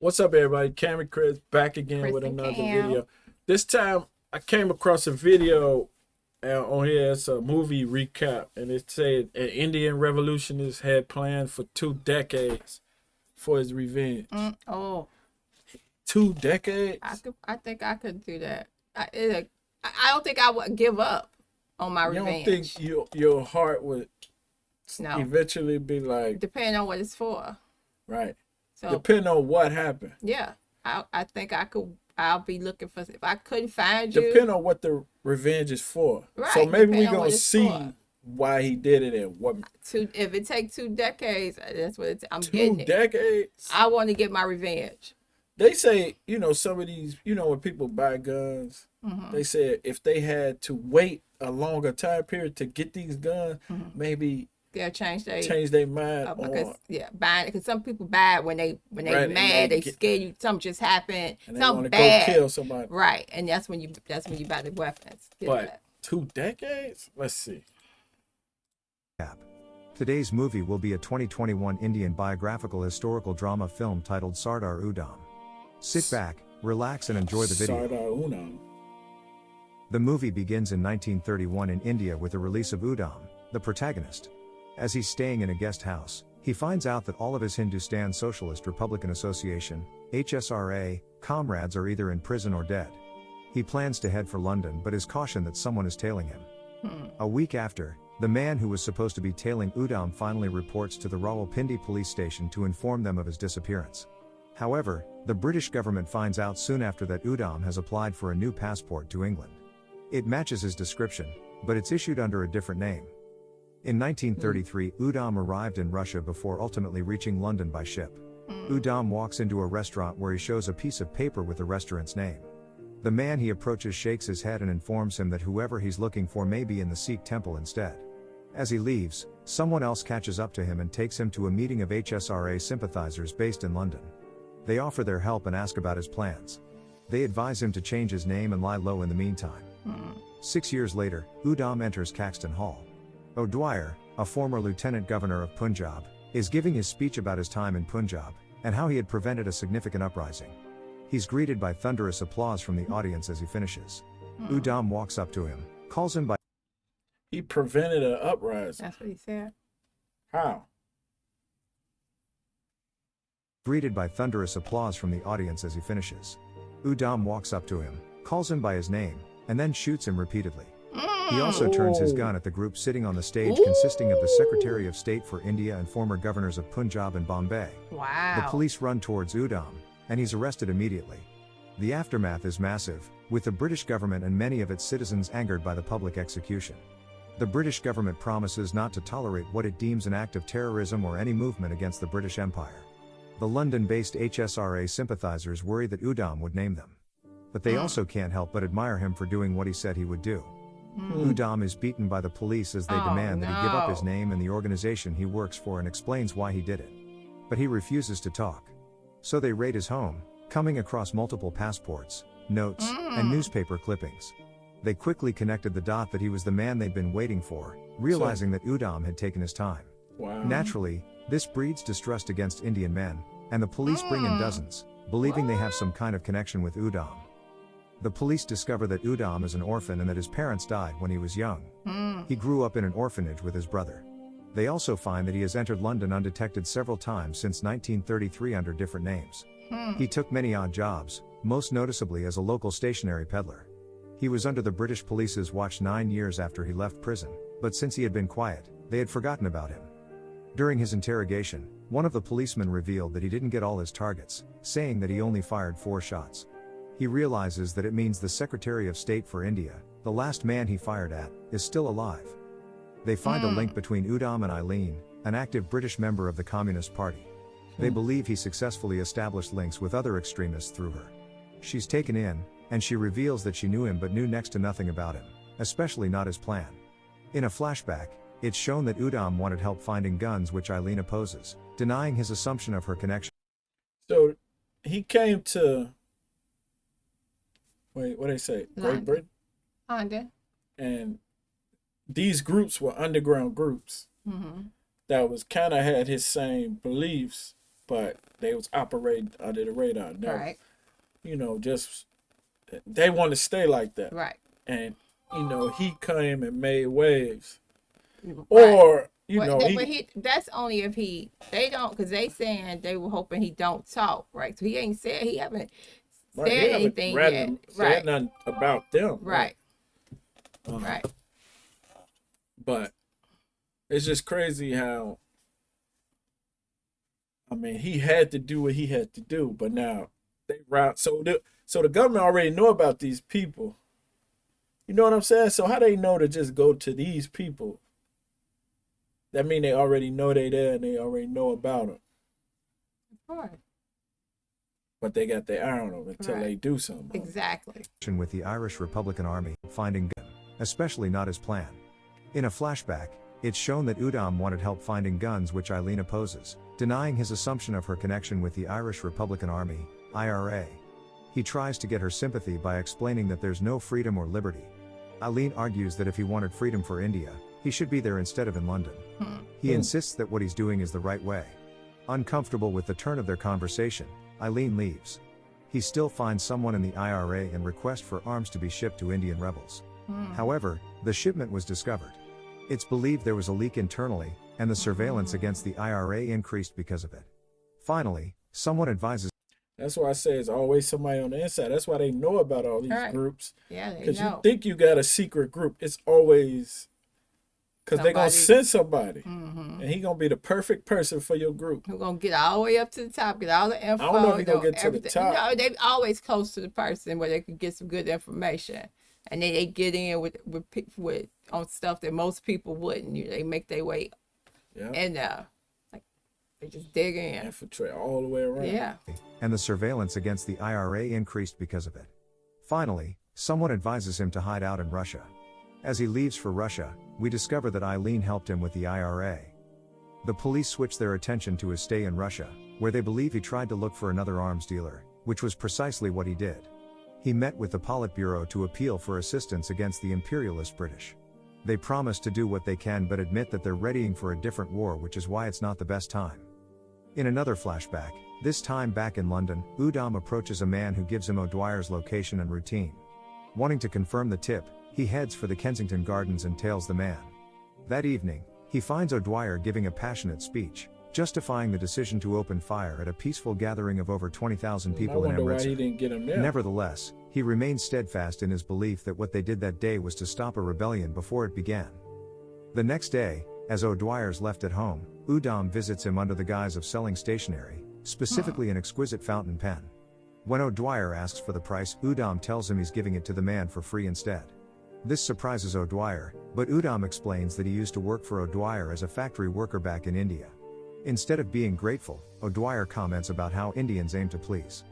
What's up, everybody? Cam and Chris back again Chris with and another Cam. video. This time, I came across a video on here. It's a movie recap, and it said an Indian revolutionist had planned for 2 decades for his revenge. Oh, 2 decades? I think I could do that. I don't think I would give up on my You don't revenge. think your heart would No, eventually be like, depending on what it's for. right? So Depending on what happened. yeah, I think I could. I'll be looking for if I couldn't find you. Depending on what the revenge is for. Right, So maybe depending we're on going what to it's see for. why he did it and what. If it takes 2 decades, that's what I'm Two getting it. decades? I want to get my revenge. They say, some of these, when people buy guns, they say if they had to wait a longer time period to get these guns, maybe They'll change their change their mind because on, buying it. Because some people buy it when they Right, and mad, they they scared you, something just happened, and they want something to go bad, kill somebody. right? And that's when you buy the weapons. Get But that. 2 decades? Let's see. App. Today's movie will be a 2021 Indian biographical historical drama film titled Sardar Udham. Sit back, relax and enjoy the video. Sardar Unam. The movie begins in 1931 in India with the release of Udham, the protagonist. As he's staying in a guest house, he finds out that all of his Hindustan Socialist Republican Association, HSRA, comrades are either in prison or dead. He plans to head for London but is cautioned that someone is tailing him. A week after, the man who was supposed to be tailing Udham finally reports to the Rawalpindi police station to inform them of his disappearance. However, the British government finds out soon after that Udham has applied for a new passport to England. It matches his description, but it's issued under a different name. In 1933, Udham arrived in Russia before ultimately reaching London by ship. Udham walks into a restaurant where he shows a piece of paper with the restaurant's name. The man he approaches shakes his head and informs him that whoever he's looking for may be in the Sikh temple instead. As he leaves, someone else catches up to him and takes him to a meeting of HSRA sympathizers based in London. They offer their help and ask about his plans. They advise him to change his name and lie low in the meantime. 6 years later, Udham enters Caxton Hall. O'Dwyer, a former lieutenant governor of Punjab, is giving his speech about his time in Punjab, and how he had prevented a significant uprising. He's greeted by thunderous applause from the audience as he finishes. Udham walks up to him, calls him by He prevented an uprising. That's what he said. How? greeted by thunderous applause from the audience as he finishes. Udham walks up to him, calls him by his name, and then shoots him repeatedly. He also turns his gun at the group sitting on the stage consisting of the Secretary of State for India and former governors of Punjab and Bombay. Wow. The police run towards Udham, and he's arrested immediately. The aftermath is massive, with the British government and many of its citizens angered by the public execution. The British government promises not to tolerate what it deems an act of terrorism or any movement against the British Empire. The London-based HSRA sympathizers worry that Udham would name them. But they also can't help but admire him for doing what he said he would do. Udham is beaten by the police as they demand that he give up his name and the organization he works for and explains why he did it. But he refuses to talk. So they raid his home, coming across multiple passports, notes, and newspaper clippings. They quickly connected the dot that he was the man they'd been waiting for, realizing that Udham had taken his time. Wow. Naturally, this breeds distrust against Indian men, and the police bring in dozens, believing they have some kind of connection with Udham. The police discover that Udham is an orphan and that his parents died when he was young. He grew up in an orphanage with his brother. They also find that he has entered London undetected several times since 1933 under different names. He took many odd jobs, most noticeably as a local stationery peddler. He was under the British police's watch 9 years after he left prison, but since he had been quiet, they had forgotten about him. During his interrogation, one of the policemen revealed that he didn't get all his targets, saying that he only fired 4 shots. He realizes that it means the Secretary of State for India, the last man he fired at, is still alive. They find a link between Udham and Eileen, an active British member of the Communist Party. They believe he successfully established links with other extremists through her. She's taken in, and she reveals that she knew him but knew next to nothing about him, especially not his plan. In a flashback, it's shown that Udham wanted help finding guns, which Eileen opposes, denying his assumption of her connection. So he came to, wait, what they say? Great London. Britain? London. And these groups were underground groups that was kind of had his same beliefs, but they was operating under the radar. Now, Right. Just they want to stay like that. Right. And he came and made waves, Right. or That's only if they don't, because they saying they were hoping he don't talk, right? So he haven't said anything yet. Said nothing about them. Right. Right. But it's just crazy how, he had to do what he had to do, but now they route. So the government already know about these people. You know what I'm saying? So how they know to just go to these people? That mean they already know they there and they already know about them. Of course. But they got their eye on them until they do something. Exactly. With the Irish Republican Army finding gun, especially not his plan. In a flashback, it's shown that Udom wanted help finding guns, which Eileen opposes, denying his assumption of her connection with the Irish Republican Army, IRA. He tries to get her sympathy by explaining that there's no freedom or liberty. Eileen argues that if he wanted freedom for India, he should be there instead of in London. He insists that what he's doing is the right way. Uncomfortable with the turn of their conversation, Eileen leaves. He still finds someone in the IRA and requests for arms to be shipped to Indian rebels. However, the shipment was discovered. It's believed there was a leak internally, and the surveillance against the IRA increased because of it. Finally, someone advises. That's why I say it's always somebody on the inside. That's why they know about all these groups. Yeah, they know. Because you think you got a secret group. It's always because they're going to send somebody. And he going to be the perfect person for your group. Who's going to get all the way up to the top, get all the info. I don't know if he's going to get to the top. They're always close to the person where they can get some good information. And then they get in with on stuff that most people wouldn't. They make their way in there. They just dig in. Infiltrate all the way around. Yeah. And the surveillance against the IRA increased because of it. Finally, someone advises him to hide out in Russia. As he leaves for Russia, we discover that Eileen helped him with the IRA. The police switch their attention to his stay in Russia, where they believe he tried to look for another arms dealer, which was precisely what he did. He met with the Politburo to appeal for assistance against the imperialist British. They promise to do what they can but admit that they're readying for a different war, which is why it's not the best time. In another flashback, this time back in London, Udom approaches a man who gives him O'Dwyer's location and routine. Wanting to confirm the tip, he heads for the Kensington Gardens and tails the man. That evening, he finds O'Dwyer giving a passionate speech, justifying the decision to open fire at a peaceful gathering of over 20,000 people in Amritsar. Why he didn't get him there. Nevertheless, he remains steadfast in his belief that what they did that day was to stop a rebellion before it began. The next day, as O'Dwyer's left at home, Udom visits him under the guise of selling stationery, specifically an exquisite fountain pen. When O'Dwyer asks for the price, Udom tells him he's giving it to the man for free instead. This surprises O'Dwyer, but Udom explains that he used to work for O'Dwyer as a factory worker back in India. Instead of being grateful, O'Dwyer comments about how Indians aim to please.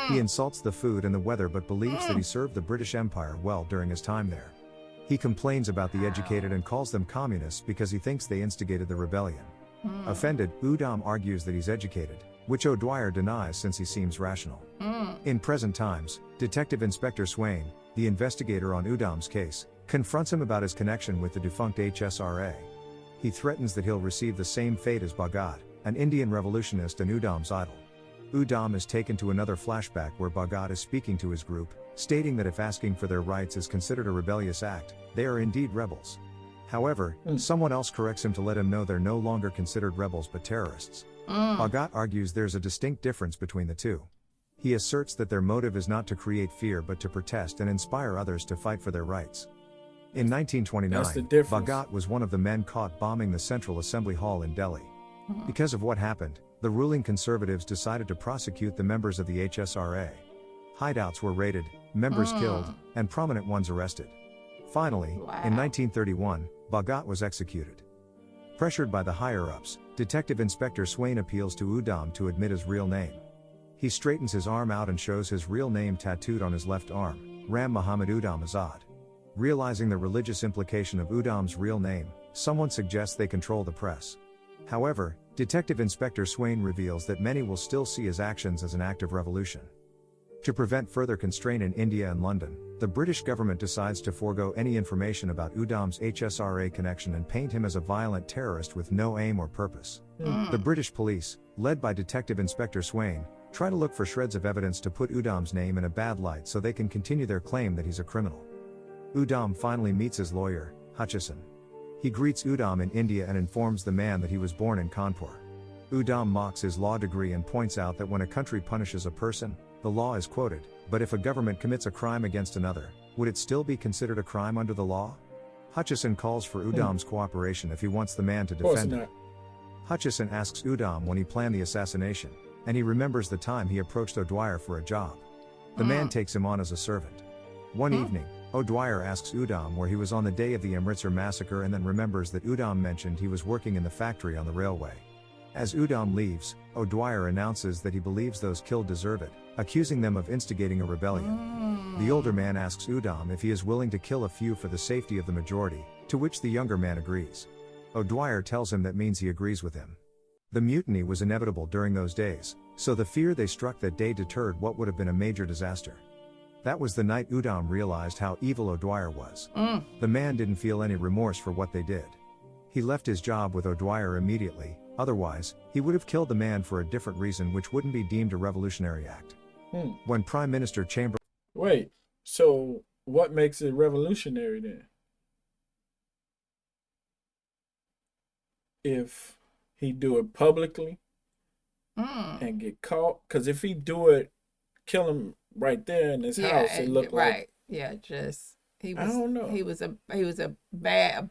He insults the food and the weather but believes that he served the British Empire well during his time there. He complains about the educated and calls them communists because he thinks they instigated the rebellion. Offended, Udom argues that he's educated, which O'Dwyer denies since he seems rational. In present times, Detective Inspector Swain, the investigator on Udom's case, confronts him about his connection with the defunct HSRA. He threatens that he'll receive the same fate as Bhagat, an Indian revolutionist and Udom's idol. Udom is taken to another flashback where Bhagat is speaking to his group, stating that if asking for their rights is considered a rebellious act, they are indeed rebels. However, someone else corrects him to let him know they're no longer considered rebels but terrorists. Bhagat argues there's a distinct difference between the two. He asserts that their motive is not to create fear but to protest and inspire others to fight for their rights. In 1929, Bhagat was one of the men caught bombing the Central Assembly Hall in Delhi. Because of what happened, the ruling conservatives decided to prosecute the members of the HSRA. Hideouts were raided, members killed, and prominent ones arrested. Finally, in 1931, Bhagat was executed. Pressured by the higher-ups, Detective Inspector Swain appeals to Udom to admit his real name. He straightens his arm out and shows his real name tattooed on his left arm, Ram Muhammad Udom Azad. Realizing the religious implication of Udom's real name, someone suggests they control the press. However, Detective Inspector Swain reveals that many will still see his actions as an act of revolution. To prevent further constraint in India and London, the British government decides to forego any information about Udham's HSRA connection and paint him as a violent terrorist with no aim or purpose. The British police, led by Detective Inspector Swain, try to look for shreds of evidence to put Udham's name in a bad light so they can continue their claim that he's a criminal. Udham finally meets his lawyer, Hutchison. He greets Udham in India and informs the man that he was born in Kanpur. Udham mocks his law degree and points out that when a country punishes a person, the law is quoted, but if a government commits a crime against another, would it still be considered a crime under the law? Hutchison calls for Udham's cooperation if he wants the man to defend him. Hutchison asks Udham when he planned the assassination, and he remembers the time he approached O'Dwyer for a job. The man takes him on as a servant. One evening, O'Dwyer asks Udham where he was on the day of the Amritsar massacre and then remembers that Udham mentioned he was working in the factory on the railway. As Udham leaves, O'Dwyer announces that he believes those killed deserve it, accusing them of instigating a rebellion. The older man asks Udham if he is willing to kill a few for the safety of the majority, to which the younger man agrees. O'Dwyer tells him that means he agrees with him. The mutiny was inevitable during those days, so the fear they struck that day deterred what would have been a major disaster. That was the night Udham realized how evil O'Dwyer was. The man didn't feel any remorse for what they did. He left his job with O'Dwyer immediately, otherwise, he would have killed the man for a different reason which wouldn't be deemed a revolutionary act. When Prime Minister Chamberlain... Wait, so what makes it revolutionary then? If he do it publicly and get caught? Because if he do it, kill him right there in his house, it looked like... just... He I was, don't know. He was a bad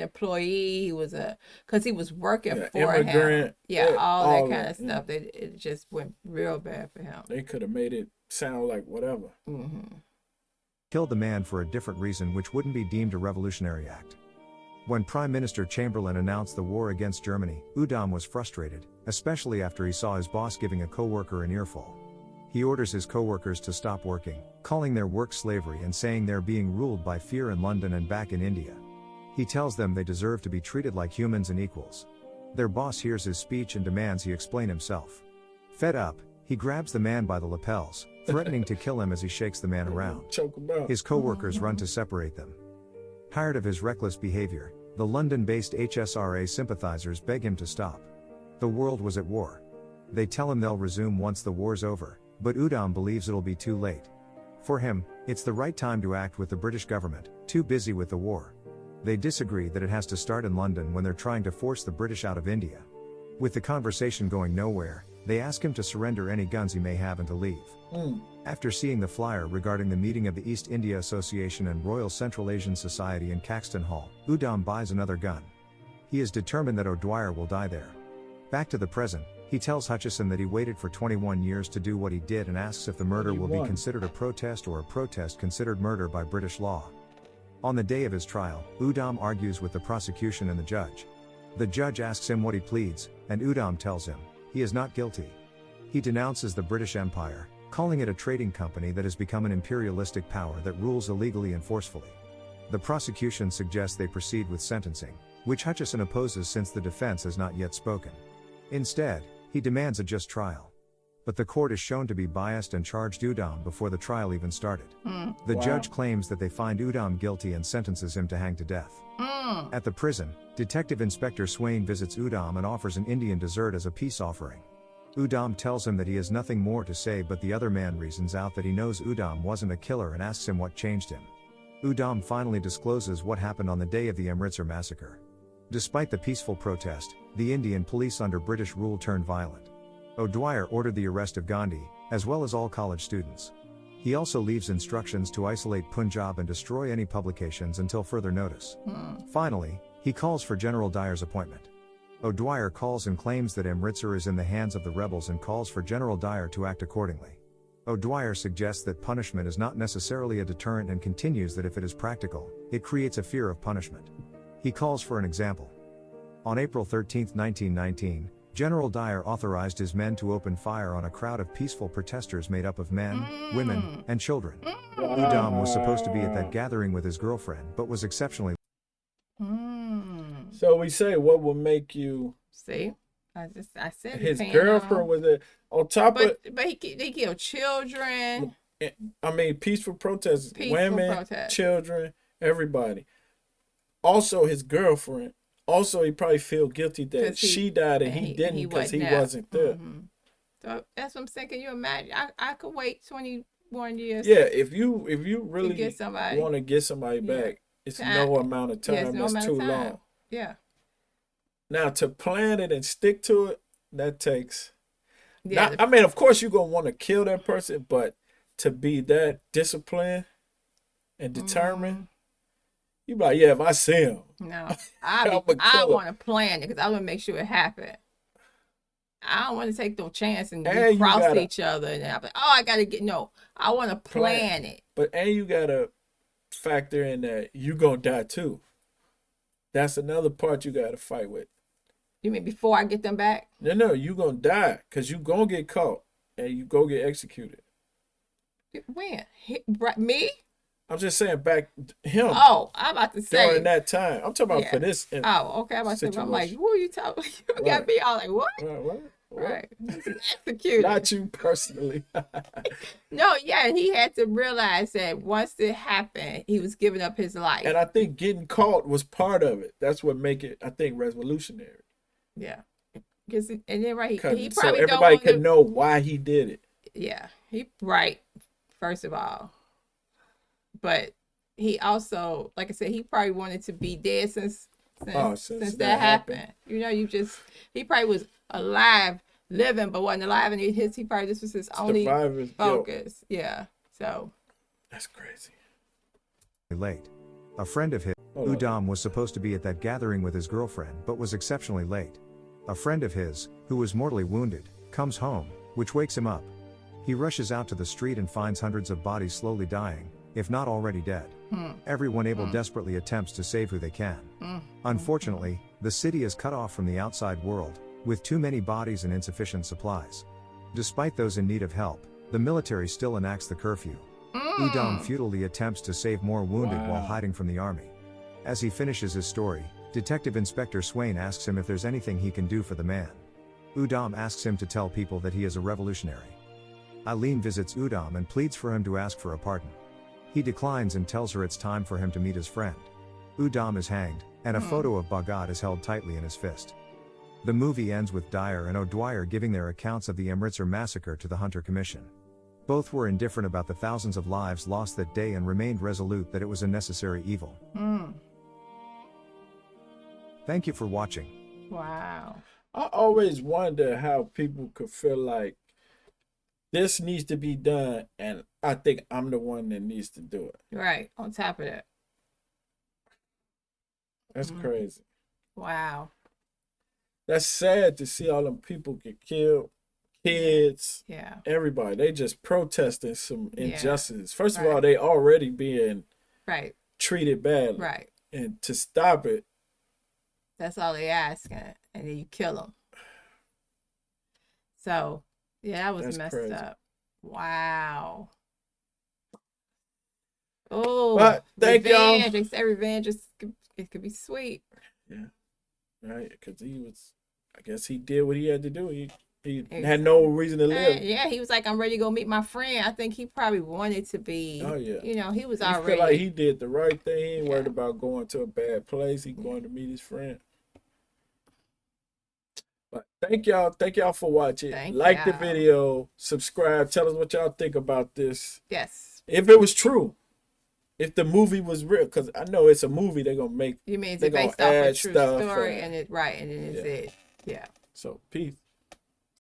employee. Because he was working for immigrant, him. All that kind of that, stuff. It just went real bad for him. They could have made it sound like whatever. killed the man for a different reason which wouldn't be deemed a revolutionary act. When Prime Minister Chamberlain announced the war against Germany, Udham was frustrated, especially after he saw his boss giving a co-worker an earful. He orders his co-workers to stop working, calling their work slavery and saying they're being ruled by fear in London and back in India. He tells them they deserve to be treated like humans and equals. Their boss hears his speech and demands he explain himself. Fed up, he grabs the man by the lapels, threatening to kill him as he shakes the man around. His co-workers run to separate them. Tired of his reckless behavior, the London-based HSRA sympathizers beg him to stop. The world was at war. They tell him they'll resume once the war's over, but Udham believes it'll be too late. For him, it's the right time to act with the British government, too busy with the war. They disagree that it has to start in London when they're trying to force the British out of India. With the conversation going nowhere, they ask him to surrender any guns he may have and to leave. After seeing the flyer regarding the meeting of the East India Association and Royal Central Asian Society in Caxton Hall, Udham buys another gun. He is determined that O'Dwyer will die there. Back to the present, he tells Hutchison that he waited for 21 years to do what he did and asks if the murder will be considered a protest or a protest considered murder by British law. On the day of his trial, Udham argues with the prosecution and the judge. The judge asks him what he pleads, and Udham tells him he is not guilty. He denounces the British Empire, calling it a trading company that has become an imperialistic power that rules illegally and forcefully. The prosecution suggests they proceed with sentencing, which Hutchison opposes since the defense has not yet spoken. Instead, he demands a just trial. But the court is shown to be biased and charged Udham before the trial even started. The judge claims that they find Udham guilty and sentences him to hang to death. At the prison, Detective Inspector Swain visits Udham and offers an Indian dessert as a peace offering. Udham tells him that he has nothing more to say, but the other man reasons out that he knows Udham wasn't a killer and asks him what changed him. Udham finally discloses what happened on the day of the Amritsar massacre. Despite the peaceful protest, the Indian police under British rule turned violent. O'Dwyer ordered the arrest of Gandhi, as well as all college students. He also leaves instructions to isolate Punjab and destroy any publications until further notice. Finally, he calls for General Dyer's appointment. O'Dwyer calls and claims that Amritsar is in the hands of the rebels and calls for General Dyer to act accordingly. O'Dwyer suggests that punishment is not necessarily a deterrent and continues that if it is practical, it creates a fear of punishment. He calls for an example. On April 13, 1919, General Dyer authorized his men to open fire on a crowd of peaceful protesters made up of men, women, and children. Udham was supposed to be at that gathering with his girlfriend, but was exceptionally... So we say, what will make you... See? I said His depending girlfriend on, was there. On top of, but they kill children. I mean, peaceful protests, Peaceful women, protest. children, everybody. Also, his girlfriend. Also, he probably feel guilty that she died and he didn't because he wasn't there. So that's what I'm saying. Can you imagine? I could wait 21 years. Yeah, if you really get somebody. want to get somebody back, it's no amount of time that's too long. Yeah. Now to plan it and stick to it, that takes. Yeah. I mean, of course, you're gonna want to kill that person, but to be that disciplined and determined, you be like, yeah, if I see him, no, I want to plan it because I want to make sure it happened. I don't want to take no chance and we cross each other and I'm like, oh, I gotta get I want to plan it. But you gotta factor in that you gonna die too. That's another part you gotta fight with. You mean before I get them back? No, you gonna die because you gonna get caught and you go get executed. When? Me? I'm just saying back him. Oh, I'm about to say during that time. I'm talking about for this. Oh, okay. I'm about to say. I'm like, who are you talking? You got me all like, what? Right. Executed. Not you personally. No, yeah, he had to realize that once it happened, he was giving up his life. And I think getting caught was part of it. That's what make it, I think, revolutionary. Yeah. And then he probably so everybody could know why he did it. Yeah. First of all. But he also, like I said, he probably wanted to be dead since that happened. He probably was alive, living, but wasn't alive, and he probably this was his only focus. Yeah. So that's crazy. Late. A friend of his, Udam, was supposed to be at that gathering with his girlfriend, but was exceptionally late. A friend of his, who was mortally wounded, comes home, which wakes him up. He rushes out to the street and finds hundreds of bodies slowly dying, if not already dead. Everyone able desperately attempts to save who they can. Unfortunately, the city is cut off from the outside world, with too many bodies and insufficient supplies. Despite those in need of help, the military still enacts the curfew. Udam futilely attempts to save more wounded while hiding from the army. As he finishes his story, Detective Inspector Swain asks him if there's anything he can do for the man. Udam asks him to tell people that he is a revolutionary. Eileen visits Udam and pleads for him to ask for a pardon. He declines and tells her it's time for him to meet his friend. Udam is hanged, and a photo of Bhagat is held tightly in his fist. The movie ends with Dyer and O'Dwyer giving their accounts of the Amritsar massacre to the Hunter Commission. Both were indifferent about the thousands of lives lost that day and remained resolute that it was a necessary evil. Thank you for watching. Wow. I always wonder how people could feel like this needs to be done, and I think I'm the one that needs to do it. Right. On top of that. That's crazy. Wow. That's sad to see all them people get killed. Kids. Yeah. Everybody. They just protesting some injustices. First of all, they already being treated badly. Right. And to stop it. That's all they asking. And then you kill them. So, yeah, that was messed up. Wow. Oh, but thank y'all. They say revenge it could be sweet. Yeah. Right. Because I guess he did what he had to do. He had no reason to live. Yeah, he was like, I'm ready to go meet my friend. I think he probably wanted to be. Oh, yeah. He was already. Feel like he did the right thing. He ain't worried about going to a bad place. He going to meet his friend. But thank y'all for watching. Like the video, subscribe, tell us what y'all think about this. Yes. If it was true. If the movie was real, because I know it's a movie they're gonna make. You mean it's based off a true story and then it's it. Yeah. So peace.